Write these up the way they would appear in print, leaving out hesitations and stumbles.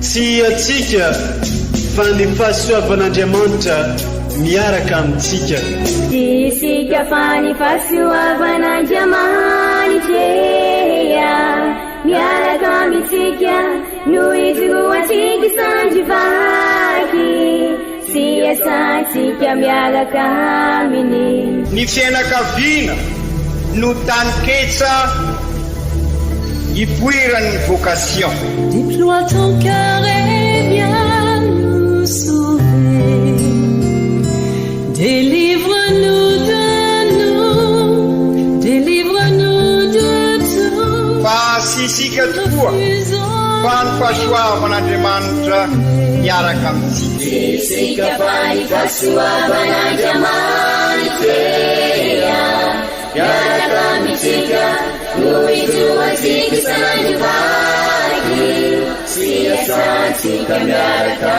tsy atsika fa ny fahasoavan'Andriamanitra miaraka amintsika. Isika fa ny fahasoavan'Andriamanitra miaraka amintsika no izoroantsika sandrivaky sy asantsika miaraka aminy. Ny fianakaviana no taniketsa ipoiran'ny vocation. Déploie ton cœur et viens nous sauver. Délivre-nous de tout. Fa sisika tokoa fa ny fahasoavan'Andriamanitra miaraka amintsika. Sisika fa ny fahasoavan'Andriamanitra miaraka amintsika no izoantsika sandrivaky sy asantsika miaraka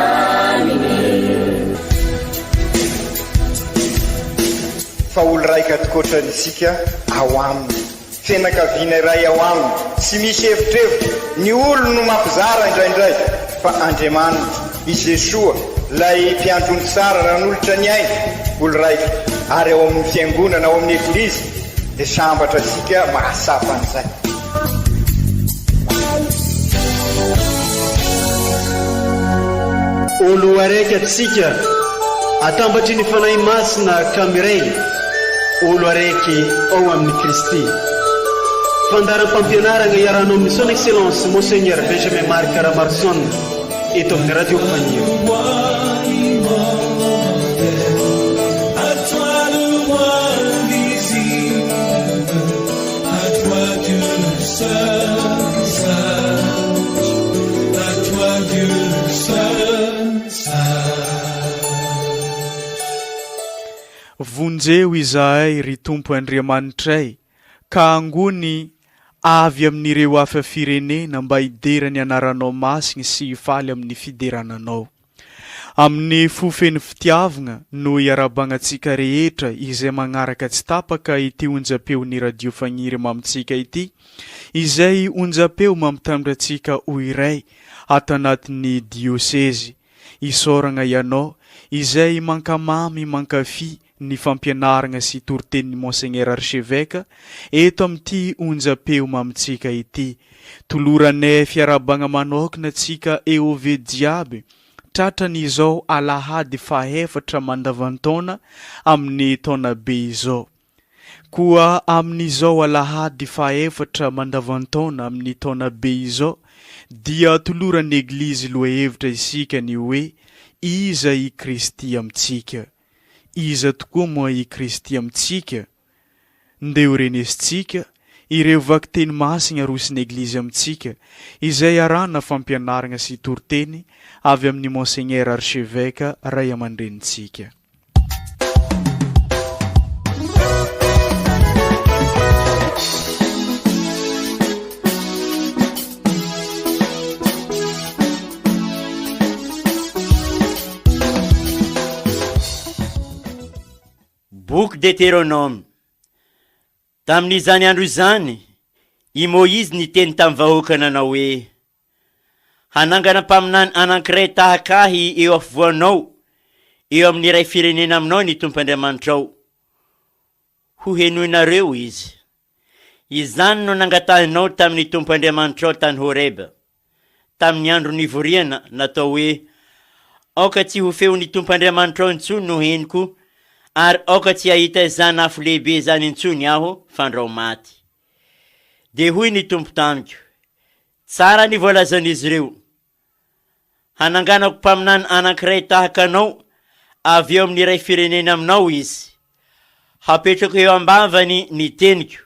aminy. Fa olo raika atokotrantsika ao aminy, fianakaviana iray ao aminy, tsy misy hevitrevitra. Ny olo no mampizara indraindray, fa Andriamanitra i Jesoa lay mpiandrony tsara ran'olotra ny aina, olo raika. Ary ao amin'ny fiangonana, ao amin'ny eglizy dia sambatra antsika mahasapa an'izay. Olo araiky atsika atambatry ny fanahy masina ka miray, olo araiky ao amin'ny Kristy. Fandaram-pampianarana iaranao amin'ny son excellence Monseigneur Benjamin Marc Caramarson eto amin'ny radio Fagniry. Vonjeo izahay ry Tompo Andriamanitray, ka angony avy amin'ireo hafa firenena mba hiderany anaranao masiny sy hifaly amin'ny fiderananao. Amin'ny fofeny fitiavana no iarabanantsika rehetra izay magnaraka tsy tapaka ity onjam-peon'ny radio Fagniry mamitsika ity, izay onjam-peo mampitandrantsika ho iray ato anatin'ny diosèzy. Isoragna ianao izay mankamamy mankafy ny fampianarana sy toritenin'ny Monseigneur Archevêque eto amin'ity onjam-peo mamitsika ity. Toloranay fiarabagna manokana tsika eo ve diaby tratran'izao alahady faefatra mandavantaona amin'ny taona be izao. Koa amin'izao alahady faefatra mandavantaona amin'ny taona be izao dia toloran'ny eglizy loha hevitra isika ny hoe iza i Kristy amintsika. Iza tokoa moa i Kristy amintsika? Ndeo renesitsika ireo vaky teny masina arosin'ny eglizy amintsika izay arana fampianarana sy toriteny avy amin'ny Monseigneur Archevêque ray aman-drenitsika. Boky Deutéronome. Tamin'izany andro izany, i Moïse niteny tamin'ny vahoaka nanao hoe: hanangana mpaminany anankiray tahakahy eo afovoanao, eo amin'ny iray firenena aminao ny Tompo Andriamanitrao. Ho henoinareo izy. Izany no nangatahinao tamin'ny Tompo Andriamanitrao tany Horeba. Tamin'ny andro nivoriana natao hoe: aoka tsy ho feo ny Tompo Andriamanitrao intsony no henoko, ary aoka tsy ahita izany afo lehibe izany intsony aho fandrao maty. De hoy ny Tompo tamiko: tsara ny voalazan'izy ireo. Hananganako mpaminany anankiray tahaka anao avy eo amin'ny iray firenena aminao izy. Hapetrako eo ambavany ny teniko,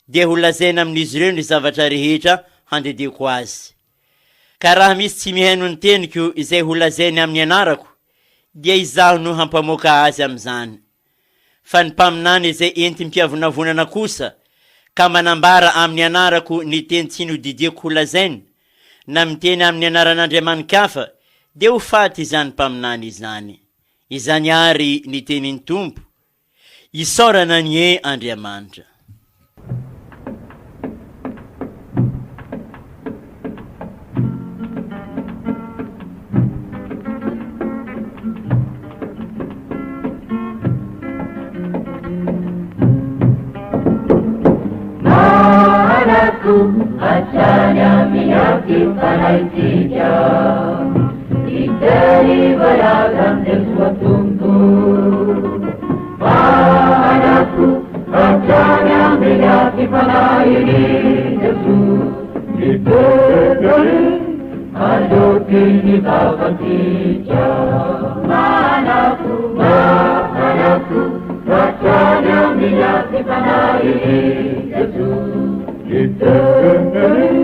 de ho lazaina amin'izy ireo ny zavatra rehetra handedeko azy. Ka raha misy tsy miheno ny teniko izay ho lazainy amin'ny anarako, dia izaho no hampamoaka azy amin'izany. Fa ny mpaminany izay enti-mpiavonavonana kosa, ka manambara amin'ny anarako ny teny tsy nodidiako ho lazainy, na miteny amin'ny anaran'Andriamanikafa, de ho faty izany mpaminany izany. Izany ary ny tenin'ny Tompo, isaorana ny Andriamanitra. hatrany amin'ny akifanaitsika iteny valaga amizay soatombo anako hatrany amin'ny akifanahiny Jesu iteny alokiny vavatsika manako hatrany amin'ny akifanahiny Jesu iteny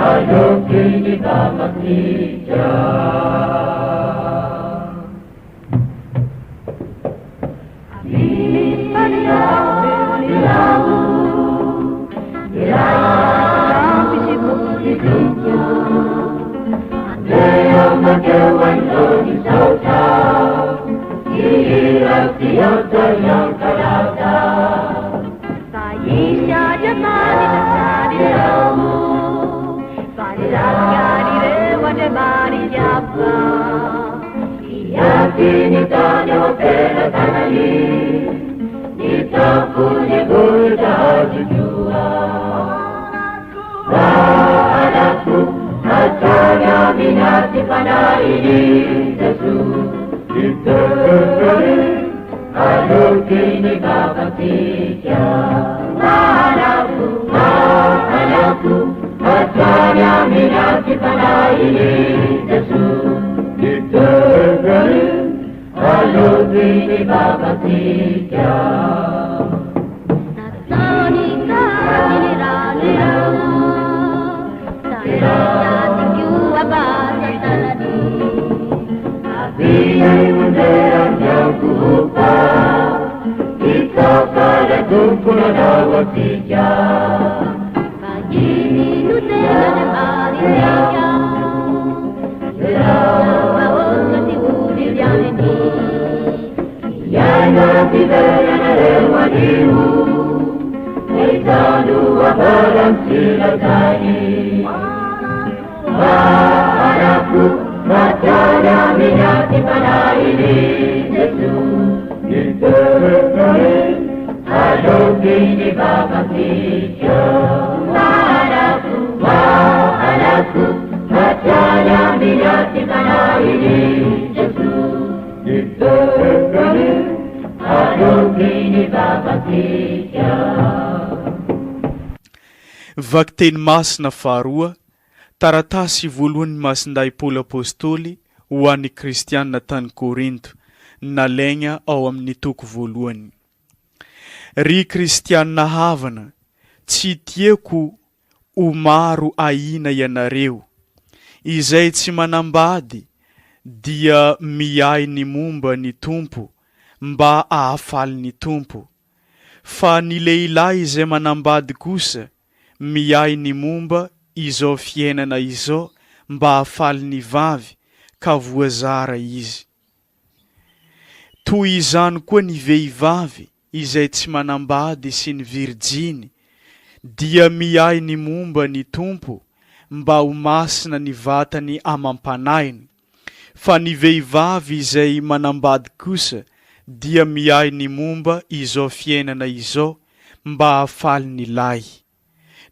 alokiny vavatsika Vaky teny masina faharoa taratasy voalohany masinday Paoly apôstôly ho an'ny kristianina tany Korinto nalaigna ao amin'ny toko voalohany. Ry kristianina havana, tsy tiako ho maro ahina ianareo izay tsy manambady dia miay ny momba ny tompo mba ahafaly ny tompo, fa ny lehilahy izay manambady kosa miay ny momba izao fiainana izao mba ahafaly ny vavy ka voazara izy. Toy izany koa ny vehivavy izay tsy manambady sy ny virjiny dia miay ny momba ny tompo mba ho masina ny vatany amam-panainy, fa ny vehivavy izay manambady kosa dia miay ny momba izao fiainana izao mba ahafaly ny lahy.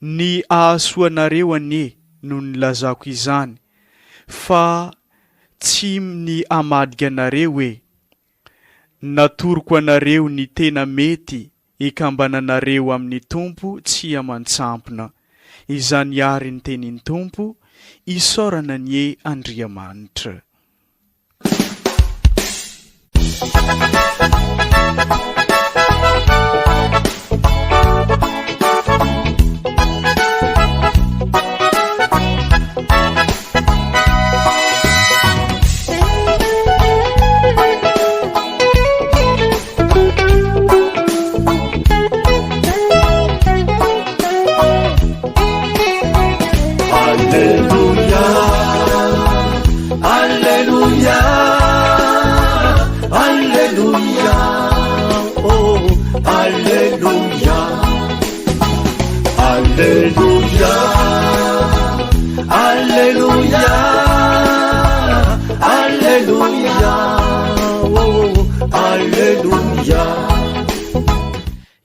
Ny ahasoanareo anie no nilazako izany, fa tsy ny amadika anareo hoe natoroko anareo ny tena mety ikambananareo amin'ny tompo tsy amantsampona. Izany ary ny tenin'ny tompo isaorana ny Andriamanitra.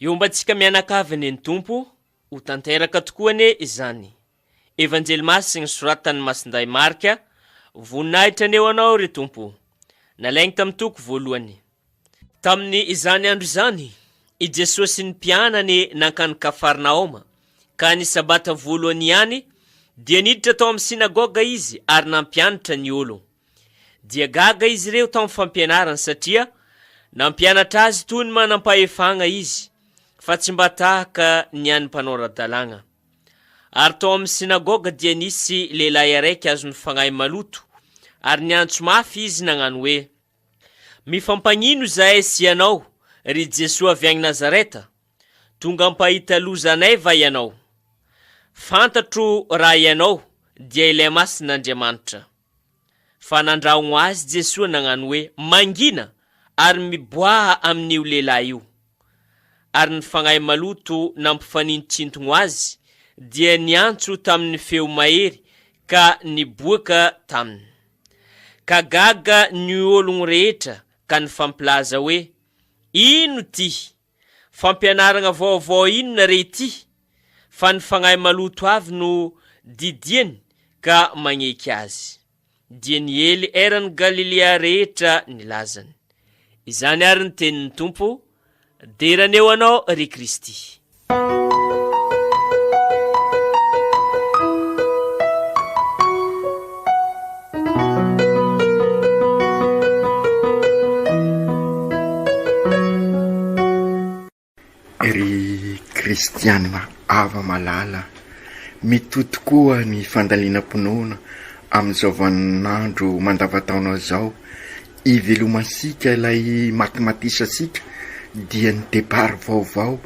Io mba tsika mianakavy ny tompo ho tanteraka tokoa ane izany. evanjely masiny soratany masinday marika voninahitra aneo anao ry tompo nalaigny tamin'ny toko voalohany. Tamin'ny izany andro izany i Jesosy ny mpianany nankany Kafarnaoma ka ny sabata voalohany ihany dia niditra tao amin'ny sinagoga izy ary nampianatra ny olo. Dia gaga izy ireo tao amin'ny fampianarana satria nampianatra azy toy ny manampahefagna izy fa tsy mba tahaka ny an'ny mpanao ara-dalàgna. Ary tao amin'ny sinagoga dia nisy lehilahy araiky azony fagnahy maloto ary niantso mafy izy nagnano hoe: mifampagnino zahay sy ianao ry Jesosy avy agny Nazareta? Tonga ampahita lozanay va ianao? Fantatro raha ianao dia ilay masin'Andriamanitra. Fa nandragno azy Jesosy nagnano hoe: mangina ary miboaha amin'io lehilahy io. Ary ny fagnahy maloto nampifanintsintogno azy dia niantso tamin'ny feo mahery ka niboaka taminy. Ka gaga ny ologno rehetra ka nifampilaza hoe: ino ty? Fampianaragna vaovao inona re ty? Fa ny fagnahy maloto avy no didiany ka magneky azy. Dia niely eran'ny Galilea rehetra nilazany. Izany ary ny tenin'ny Tompo, deraneo anao ry Kristy. Ry kristianina ava malala, mitoto koa ny fandaliana-ponoana amin'izao vaninandro mandavataona zao. Ivelomasika ilay matimatisasika dia ny depart vaovao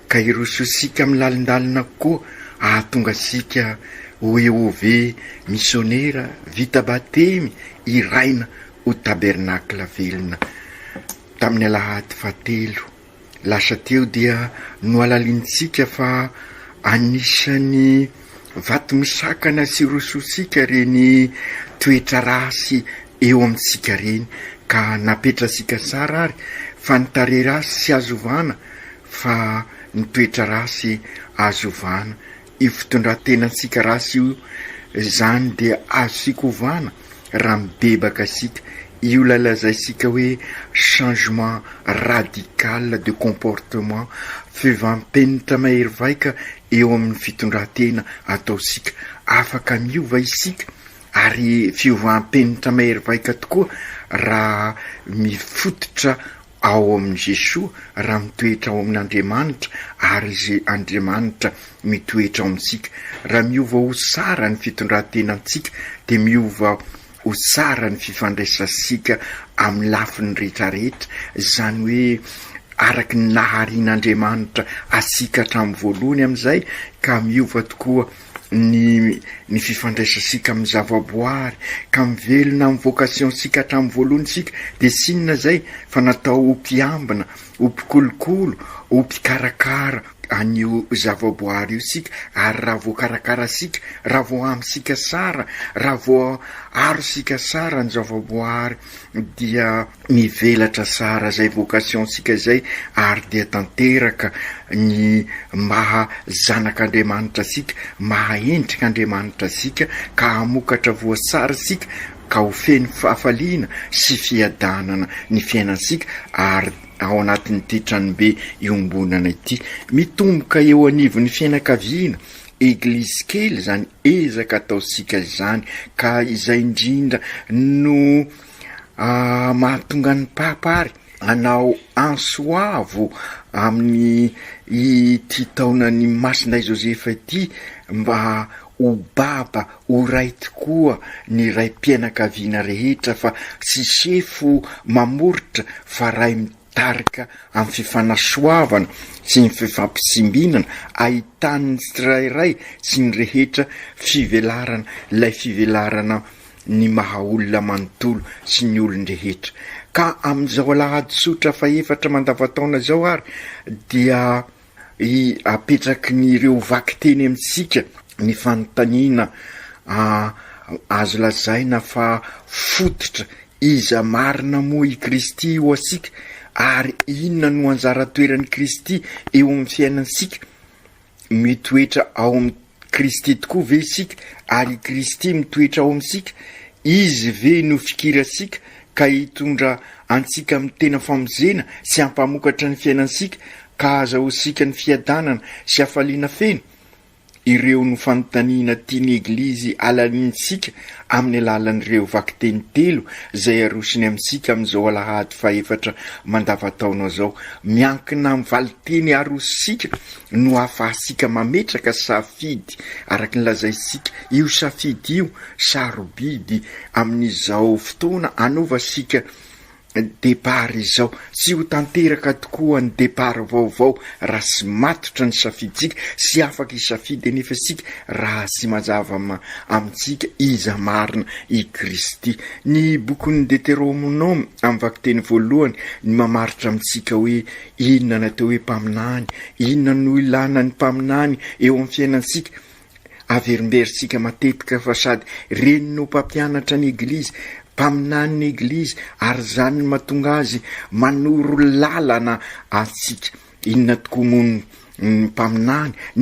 ka irososika amin'ny lalindalina koa ahatonga sika hoe missionnaire vita batemy iraina ho tabernakla velona. Tamin'ny Alahady 7 lasa teo dia no alalintsika fa anisany vato misakana sy rososika reny toetra rasy eo amintsika reny, ka napetrasika sara ary fa nitare rasy sy azovana fa nitoetra rasy azovana. Io fitondrantenantsika rasy io zany dia azosika ovana raha mibebaka sika. Io lalazaisika hoe changement radical de comportement, fivampenitra mahery vaika eo amin'ny fitondrantena ataosika. Afaka miova isika ary fivampenitra mahery vaika tokoa raha mifototra ao amin'ny Jesosy, raha mitoetra ao amin'Andriamanitra ary izay Andriamanitra mitoetra ao amintsika. Raha miova ho sara ny fitondrantenantsika dia miova ho sara ny fifandraisasika amin'ny lafiny rehetrarehetra, zany hoe araky ny naharian'Andriamanitra asika hatramin'ny voalohany amin'izay, ka miova tokoa ny fifandraisasika amin'ny zavaboary, ka mivelona amin'ny vocation-sika hatramin'ny voalohany sika. Dia sinona zay fa natao ho mpiambina, ho mpikolokolo, ho mpikarakara an'io zavaboary io sika. Ary raha voakarakara sika, raha vo amsika sara, raha vo aro sika sara ny zavaboary, dia mivelatra sara zay vocation sika zay, ary dia tanteraka ny maha zanak'Andriamanitra sika, maha endrik'Andriamanitra sika, ka hamokatra voasara sika, ka ho feny fahafaliana sy fiadanana ny fiainansika. Ary ao anatin'ny titranombe iombonana ity mitomboka eo anivon'ny fianakaviana, eglizy kely zany ezaka ataosika zany, ka izay indrindra no mahatonga ny papary anao ansoavo amin'ny ity taonany masinday Josefa ity, mba ho baba ho ray tokoa ny ray mpianakaviana rehetra, fa sy sefo mamoritra fa ray mitarika amin'ny fifanasoavana sy ny fifampisimbinana, ahitany tsirairay sy ny rehetra fivelarana, ilay fivelarana ny mahaolona manontolo sy ny olon-drehetra. Ka amin'izao Alahady sotra fa 4 mandavataona zao ary dia apetraky nyreo vaky teny amintsika ny fanontaniana azo lazaina fa fototra iza marina moa i Kristy ho asika, ary inona no anjara toeran'ny Kristy eo amin'ny fiainansika. Mitoetra ao amin'ny Kristy tokoa ve isika ary Kristy mitoetra ao amintsika izy ve no fikirasika ka hitondra antsika amin'ny tena famonjena sy hampamokatra ny fiainansika ka azahoasika ny fiadanana sy hafaliana feno. Ireo no fanontaniana tiany Eglizy alanintsika amin'ny alalan'ireo vakiteny telo izay arosiny amintsika amin'izao alahady faefatra mandavataona zao. Miankina amin'ny valiteny arosika no ahafahasika mametraka safidy araka ny lazaisika io safidy io sarobidy amin'izao fotoana anaovasika départ izao sy ho tanteraka tokoa ny départ vaovao raha sy matotra ny safiditsika sy afaka isafidy nefa sika raha sy mazava amintsika iza marina i Kristy. Ny bokin'ny Deutéronome amin'ny vakiteny voalohany ny mamaritra amintsika hoe inona natao hoe mpaminany, inona no ilana ny mpaminany eo amin'ny fiainansika. Averimberisika matetika fa sady reny no mpampianatra ny Eglizy mpaminany ny Eglizy ary zany ny mahatonga azy manoro lalana antsika. Inona tokoa moa ny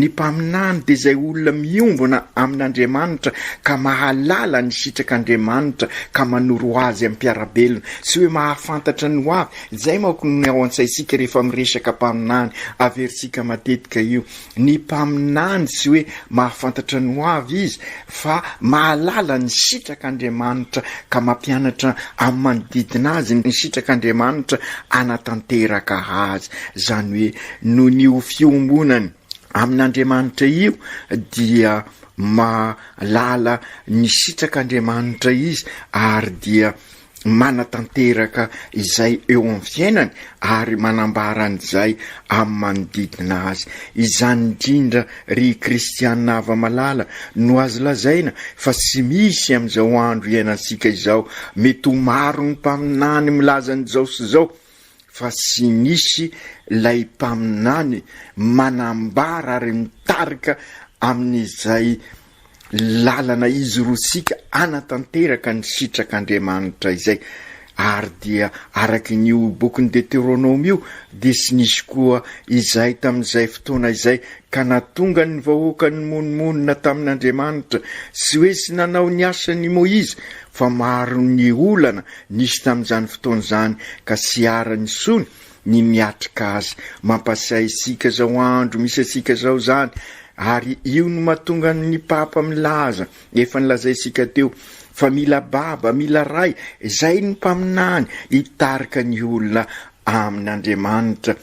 mpaminany dia izay olona miombona amin'Andriamanitra ka mahalala ny sitrak'Andriamanitra ka manoro azy amin'ny mpiarabelona sy hoe mahafantatra ny ho avy. Izay manko ny ao an-tsaisika rehefa miresaka mpaminany averisika matetika io. Ny mpaminany sy hoe mahafantatra ny ho avy izy fa mahalala ny sitrak'Andriamanitra ka mampianatra amin'ny manodidina azy ny sitrak'Andriamanitra anatanteraka azy. Zany hoe no ny fiombonany amin'Andriamanitra io dia mahalala ny sitrak'Andriamanitra izy ary dia manatanteraka izay eo amin'ny fiainany ary manambara an'izay amin'ny manodidina azy. Izany indrindra ry kristianina ava-malala no azo lazaina fa sy misy amin'izao andro iainantsika izao. Mety ho maro ny mpaminany milaza an'izao sy izao fa sy nisy lay mpaminany manambara ary mitarika amin'izay lalana izy rosika anatanteraka ny sitrak'Andriamanitra izay. Ary dia araky n'io bokin'ny Deutéronome io dia sy nisy koa izay tamin'izay fotoana izay ka natonga ny vahoaka ny monomonina tamin'Andriamanitra sy hoe sy nanao ny asany Moizy fa maro ny olana nisy tamin'izany fotoana izany ka sy arany sony ny miatrika azy. Mampasay isika zao andro misy asika zao zany ary io no mahatonga ny papa milaza efa nilazaisika teo fa mila baba mila ray izay ny mpaminany hitarika ny olona amin'Andriamanitra.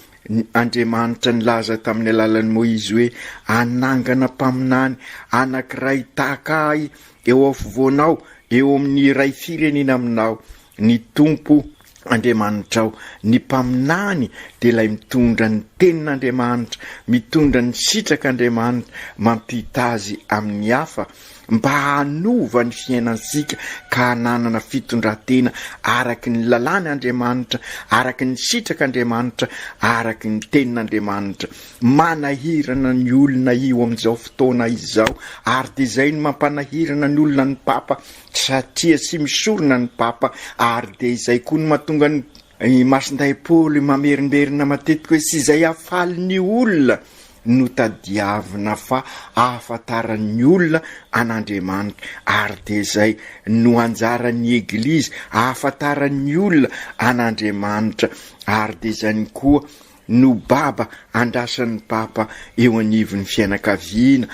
Andriamanitra nilaza tamin'ny alalan'ny Moizy hoe anangana mpaminany anankiray tahaka ahy eo afovoanao eo amin'ny ray firenena aminao. Ny tompo Andriamanitra ny mpaminany dia ilay mitondra ny tenin'Andriamanitra, mitondra ny sitrak'Andriamanitra, mampita azy amin'ny hafa mba hanova ny fiainansika ka hananana fitondratena araky ny lalàny Andriamanitra, araky ny sitrak'Andriamanitra, araky ny tenin'Andriamanitra. Manahirana ny olona io amin'izao fotoana izao ary dia izay no mampanahirana ny olona ny papa satria sy misorona ny papa ary dia izay koa no mahatonga ny masinday Paoly mamerimberina matetika hoe sy izay afaly ny olona no tadiavina fa ahafantaran'ny olona an'Andriamanitra ary dia izay no anjaran'ny Eglizy ahafantaran'ny olona an'Andriamanitra ary dia izany koa no baba andrasan'ny papa eo anivon'ny fianakaviana,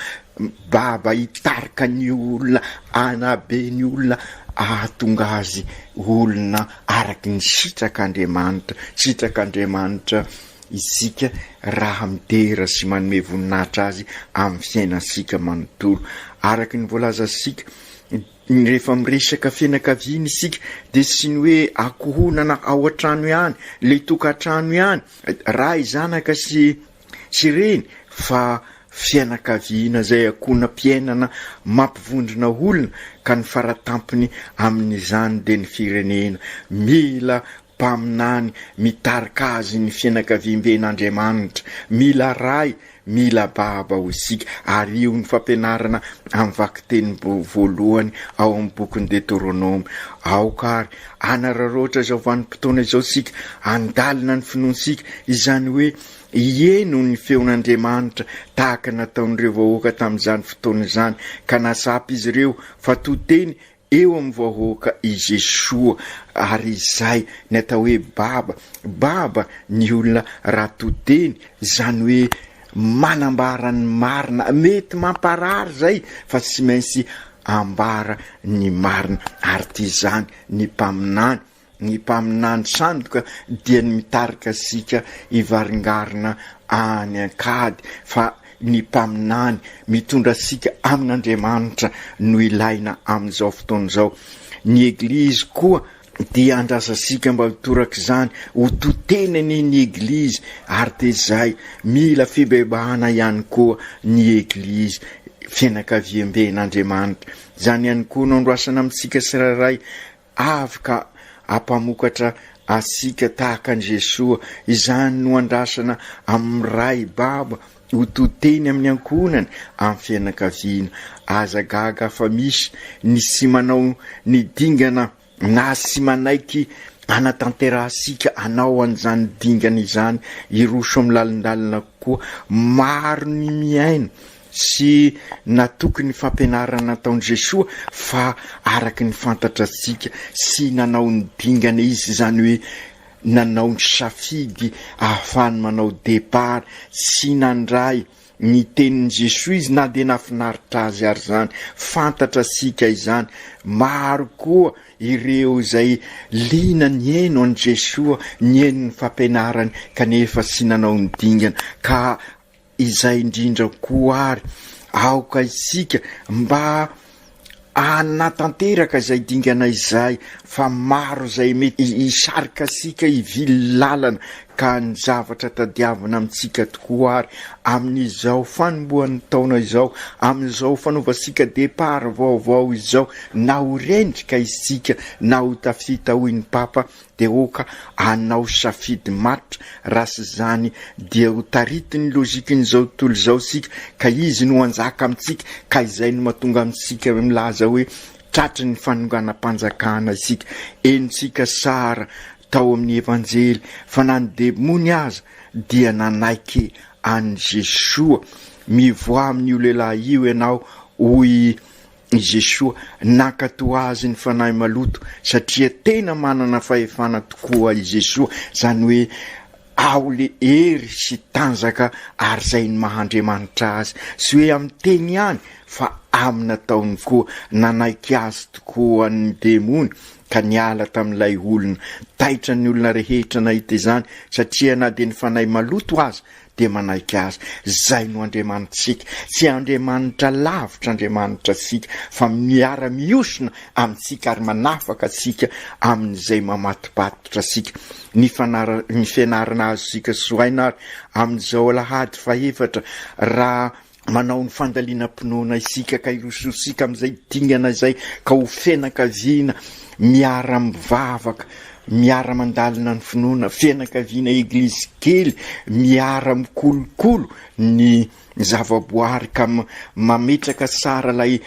baba hitarika ny olona, anabe ny olona ahatonga azy olona araky ny sitrak'Andriamanitra. Sitrak'Andriamanitra isika raha midera sy manome voninahitra azy amin'ny fiainansika manontolo. Araky ny voalaza sika rehefa miresaka fianakaviana isika dia sy ny hoe akohonana ao an-trano ihany, le tokantrano ihany, raha izanaka sy reny fa fianakaviana izay akohonam-piainana mampivondrona olona ka ny faratampony amin'izany dia ny firenena. Mila mpaminany mitarika azy ny fianakaviam-ben'Andriamanitra, mila ray, mila baba ho isika ary io ny fampianarana amin'ny vakiteny voalohany ao amin'ny bokin'ny Deutéronome. Aokary anararoatra izao vanim-potoana izao sika andalina ny finoansika izany hoe ieno ny feon'Andriamanitra tahaka nataon'ireo vahoaka tamin'izany fotoana izany ka nasapy izy ireo fa toteny eo amin'ny vahoaka i Jesoa ary izay ny atao hoe baba ny olona raha toteny zany hoe manambara ny marina mety mamparary zay fa tsy maintsy ambara ny marina ary ty zany ny mpaminany sandoka dia ny mitarika sika ivaringarina any ankady fa ny mpaminany mitondra sika amin'Andriamanitra no ilaina amin'izao fotoana izao. Ny eglizy koa dia andrasa sika mba hitoraka izany ho totenany ny eglizy ary de zay mila fibebahana ihany koa ny eglizy fianakaviam-ben'Andriamanitra. Zany ihany koa no androasana amintsika siraray avy ka ampamokatra asika tahaka an Jesoa, izany no andrasana amin'ny ray baba ho toteny amin'ny ankonany amin'ny fianakaviana. Aza gaga fa misy ny sy manao ny dingana na sy manaiky anatanterahasika anao an'izany dingana izany iroso amin'ny lalindalina koa maro ny miaina sy natoky ny fampianarana nataon'i Jesoa fa araky ny fantatra sika sy nanao ny dingana izy zany hoe nanao ny safidy ahafahany manao départ sy nandray ny tenin'i Jesoa izy na de nafinaritra azy ary zany fantatra sika izany. Maro koa ireo zay lina ny eno an Jesoa ny eno ny fampianarany kanefa sy nanao ny dingana ka izay indrindra koa ary aoka isika mba anatanteraka izay dingana izay fa maro zay mety isarika sika ivily lalana ka ny zavatra tadiavina amintsika tokoa ary amin'izao fanombohan'ny taona izao, amin'izao fanaovasika départ vaovao izao, na ho rendrika isika na ho tafita hoy ny papa de oka anao safidy matra raha sy zany dia ho tarity ny lozikin'izao tontolo izao sika ka izy no anjaka amintsika ka izay no mahatonga amintsika milaza hoe tratry ny fanonganam-panjakana isika. Enitsika sara tao amin'ny evanjely fa na ny demony aza dia nanaiky an Jesoa. Mivoa amin'ny lehilahy io ianao hoy Jesoa nakato azy ny fanahy maloto satria tena manana fahefana tokoa i Jesoa, zany hoe ao le hery sy tanjaka ary zay ny mahandriamanitra azy sy hoe amin'ny teny ihany fa amin'ny nataony koa nanaiky azy tokoa ny demony ka niala tamin'ilay olona taitra ny olona rehetra nahita izany satria na de ny fanahy maloto azy de manaiky azy. Zay no Andriamanitsika, tsy Andriamanitra lavitra Andriamanitra sika fa miara miosona amintsika ary manafaka sika amin'izay mamatipatitra sika. Ny fianarana azy sika soaina ary amin'izao alahady faefatra raha manao ny fandaliana-pinoana isika ka irososika amin'izay dingana izay ka ho fianakaviana miara mivavaka, miara mandalina ny finoana, fianakaviana eglizy kely miara mikolokolo ny zavaboary ka mametraka sara lay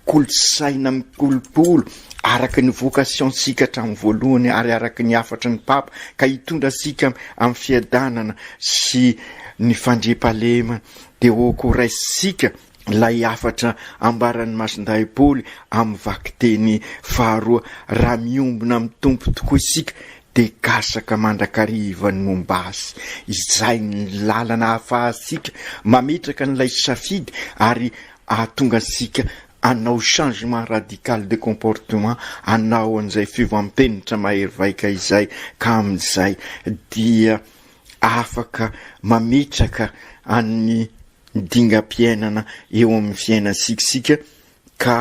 kolotsaina mikolopolo araky ny vocation sika hatramin'ny voalohany ary araky ny afatra ny papa ka hitondra sika amin'ny fiadanana sy ny fandriam-pahalemana de oko raisika lay afatra ambaran'ny masindahy Paoly amin'ny vakiteny faharoa raha miombona amin'ny tompo tokoa isika de gasaka mandrakariva ny momba azy. Izay ny lalana ahafahasika mametraka n'ilay safidy ary ahatonga sika anao changement radical de comportement, anao an'izay fivoampenitra mahery vaika izay ka amin'izay dia afaka mametraka an'ny dingam-piainana eo amin'ny fiainansikasika ka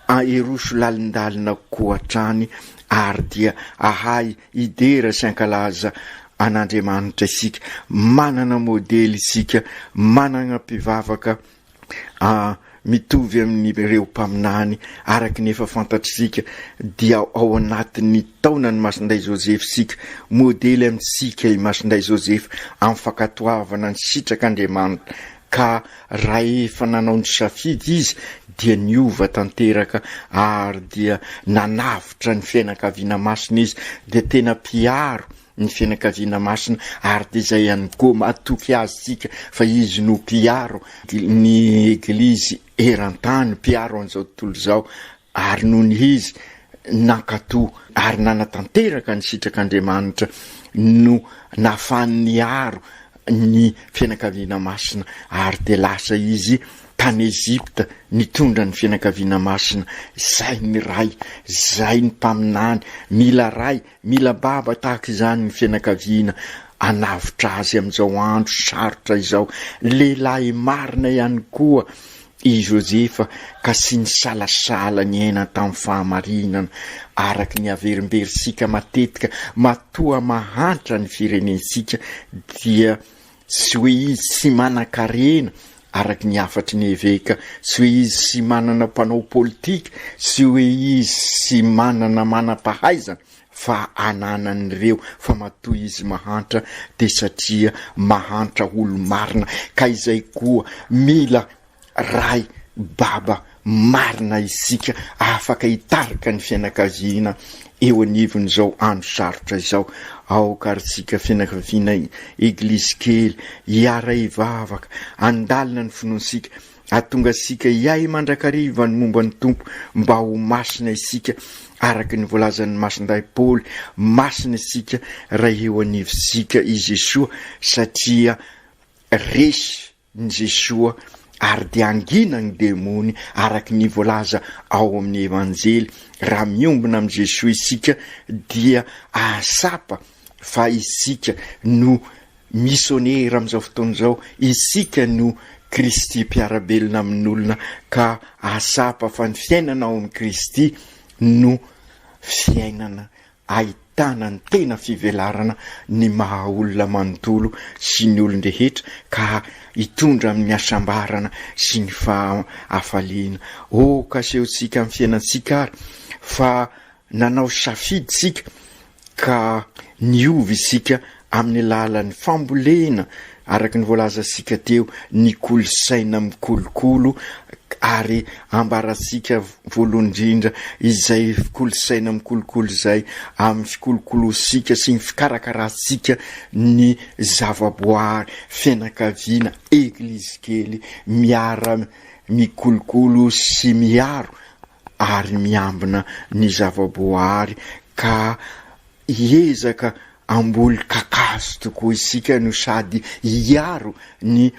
eroso lalindalina koa hatrany ary dia ahay idera sy ankalaza an'Andriamanitra isika. Manana modely isika, manana mpivavaka mitovy amin'ireo mpaminany araky nefa fantatritsika dia ao anatin'ny taonany masinday Joseph sika modely amintsika i masinday Joseph amin'ny fankatoavana ny sitrak'Andriamanitra ka raha efa nanao ny safidy izy dia niova tanteraka ary dia nanavitra ny fianakaviana masina izy de tena piaro ny fianakaviana masina ary de zay ihany koa matoky azy sika fa izy no mpiaro ny eglizy eran-tany mpiaro an'izao tontolo zao ary noho ny izy nankato ary nanatanteraka ny sitrak'Andriamanitra no nafany aro ny fianakaviana masina ary de lasa izy tany Ezipta nitondra ny fianakaviana masina. Zay ny ray, zay ny mpaminany, mila ray, mila baba tahaka izany ny fianakaviana anavitra azy amin'izao andro sarotra izao. Lehilahy marina ihany koa i Josefa ka sy ny salasala ny aina tamin'ny fahamarinana araky ny averimberisika matetika matoa mahantra ny firenensika dia sy hoe izy sy manan-karena araky ny afatry ny eveka, sy hoe izy sy manana mpanao politika, sy hoe izy sy manana manam-pahaizana, fa ananan'ireo fa matoa izy mahantra de satria mahantra olo marina. Ka izay koa mila ray baba marina isika afaka hitarika ny fianakaviana eo anivon'izao andro sarotra izao. Ao karisika fianakaviana eglizy kely hiara hivavaka andalina ny finoansika atonga sika iay mandrakariva ny momba ny tompo mba ho masina isika araky ny voalazan'ny masinday Paoly, masina isika raha eo anivosika i Jesoa satria resy ny Jesoa ary de angina ny demony araky ny voalaza ao amin'ny evanjely. Raha miombina amin'ny Jesoa isika dia ahasapa fa isika no missionnaire amin'izao fotoana izao, isika no Kristy mpiarabelona amin'olona, ka ahasapa fa ny fiainana ao amin'ny Kristy no fiainana ahitana ny tena fivelarana ny maha olona manontolo sy ny olon-drehetra ka hitondra amin'ny asambarana sy ny fahafaliana. Kasehontsika amin'ny fiainansika ary fa nanao safidy sika ka niovy isika amin'ny lalan'ny fambolena araky ny voalaza sika teo, ny kolosaina mikolokolo ary ambarasika voalohany indrindra izay kolosaina mikolokolo zay amin'ny fikolokolosika sy ny fikarakarasika ny zavaboary fianakaviana eglizy kely miara mikolokolo sy miaro ary miambina ny zavaboary ka hiezaka amboly kakazo tokoa isika no sady hiaro ny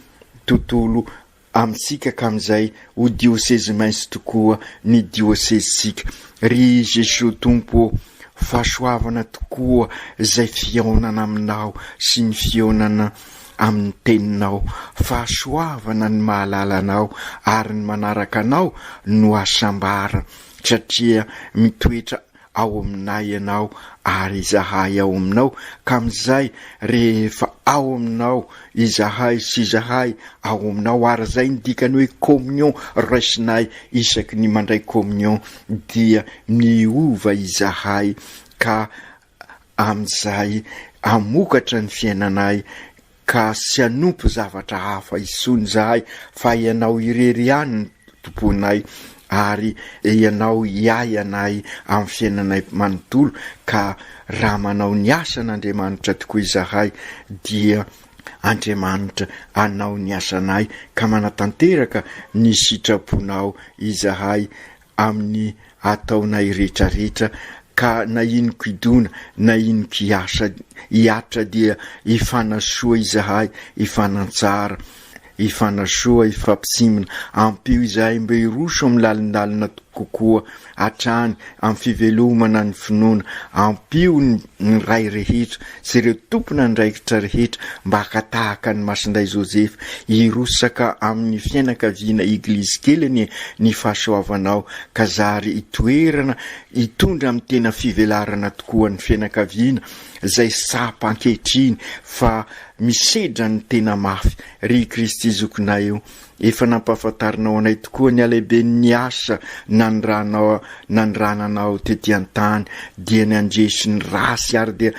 tontolo amitsika ka amizay ho dioseze mainsy tokoa ny diosezesika. Ry Jesosy Tompo fahasoavana tokoa zay fiaonana aminao sy ny fiaonana amin'ny teninao, fahasoavana ny mahalalanao ary ny manaraka anao no asambara satria mitoetra ao aminay ianao ary izahay ao aminao, ka amizay rehefa ao aminao izahay sy izahay ao aminao ary zay ny dikany hoe communion raisinay isaky ny mandray communion dia miova izahay ka amizay amokatra ny fiainanay ka sy anompo zavatra hafa isony zahay fa ianao irery ihany ny tomponay ary ianao iay anay amin'ny fiainanay manontolo. Ka raha manao ny asan'Andriamanitra tokoa izahay dia Andriamanitra anao ny asanay ka manatanteraka ny sitraponao izahay amin'ny ataonay rehetrarehetra, ka na inoko idona na inoko hiatra dia ifanasoa izahay, ifanantsara, ifanasoa, ifampisimina, ampio izahay mba hiroso amin'ny lalindalina kokoa hatrany amin'ny fivelomana ny finoana, ampio ny ray rehetra sy ireo tompona ndraikitra rehetra mba hakatahaka ny masinday Josefa hirosaka amin'ny fianakaviana eglizy kely ny fahasoavanao ka zary itoerana hitondra amin'ny tena fivelarana tokoa ny fianakaviana zay sapa ankehitriny fa misedra ny tena mafy. Ry Kristy zokinay eo efa nampahafantarinao anay tokoa ny alehibe ny asa nandrananao tety an-tany dia ny andresy ny rasy ary dia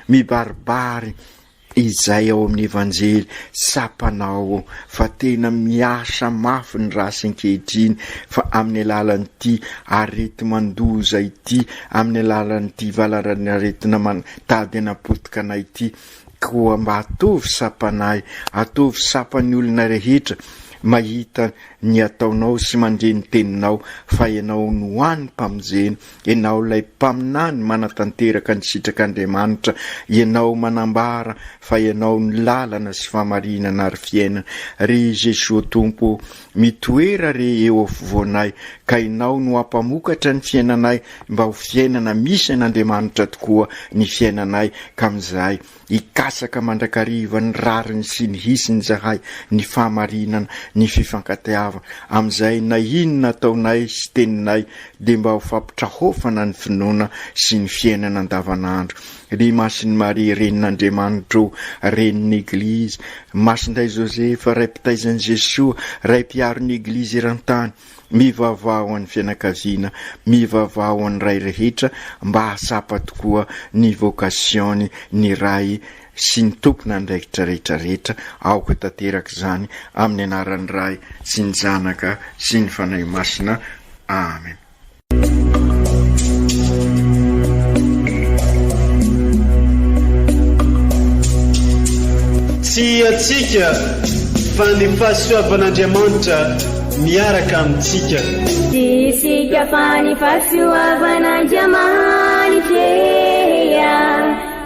mibaribary izay ao amin'ny evanjely sapanao fa tena miasa mafy ny rasy ankehitriny fa amin'ny alalan'ity arety mandoza ity, amin'ny alalan'ity valarany aretina mantady anapotika anay ity, koa mba atovy sapanay, atovy sapan'ny olona rehetra mahita ny ataonao sy mandre ny teninao, fa ianao no hoany mpamonjena, ianao lay mpaminany manatanteraka ny sitrak'Andriamanitra, ianao manambara fa ianao ny lalana sy famarinana ary fiainana. Ry Jesosy Tompo, mitoera re eo afovoanay, ka ianao no ampamokatra ny fiainanay mba ho fiainana misy an'Andriamanitra tokoa ny fiainanay, ka amin'izay ikasaka mandrakariva ny rariny sy ny hisiny zahay, ny fahamarinana, ny fifankatiava. Amin'izay na inona ataonay sy teninay dia mba ho fampitrahofana ny finoana sy ny fiainana andavanandro. Ry Masiny Maria, renin'Andriamanitra, renin'ny Eglizy, Masindray Josefa, ray mpitaizan'i Jesosy, ray mpiaron'ny Eglizy eran-tany, mivavao amin'ny fianakaviana, mivavao amin'ny ray rehetra mba hasapa tokoa ny vokasiony ny ray sy ny tompona andraikitra rehetrarehetra. Aoka tanteraka izany amin'ny anaran'ny ray sy ny zanaka sy ny fanahy masina. Amen. Tsy atsika fa ny fahasoavan'Andriamanitra miaraka amintsika. Isika fa ny fahasoavan'Andriamanitra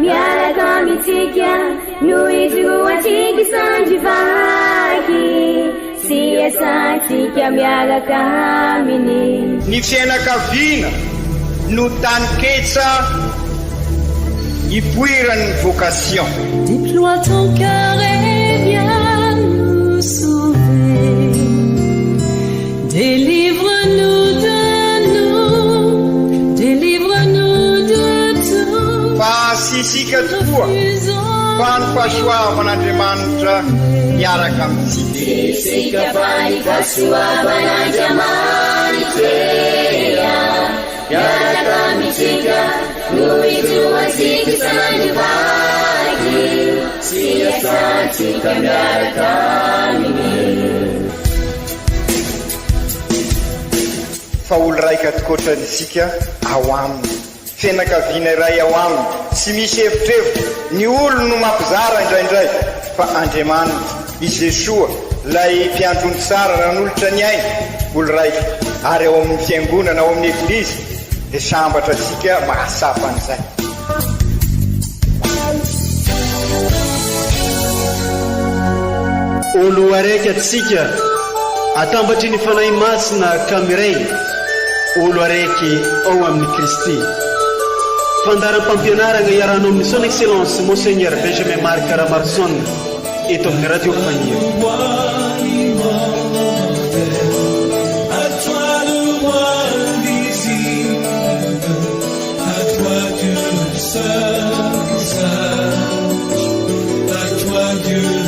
miaraka amintsika no izoatsika isandrivaky, sy asantsika miaraka aminy. Ny fianakaviana no taniketsa ipoiran'ny vocation. Déploie ton cœur et viens nous sauver. Délivre-nous de nous, délivre-nous de tout. Fasisika tokoa fa ny fahasoavan'Andriamanitra miaraka amintsika. Isika fa ny fahasoavan'Andriamanitra miaraka amintsika no izoatsika isandrivaky, sy asantsika miaraka aminy. Fa olo raika atokotran'isika ao aminy, fianakaviana iray ao aminy, tsy misy hevitrevitra. Ny olo no mampizara indraindray, fa Andriamanitra i Jesosy lay mpiandrony tsara ran'olotra ny aina, olo raika. Ary ao amin'ny fiangonana, ao amin'ny Eglizy dia sambatra antsika mahasapa an'izay. Olo araiky atsika atambatry ny fanahy masina kamiray, olo araiky ao amin'ny Kristy. Fandaram-pampianarana iarahana amin'ny son excellence Monseigneur Benjamin Marc Caramarson eto amin'ny radio Fania. À toi Dieu.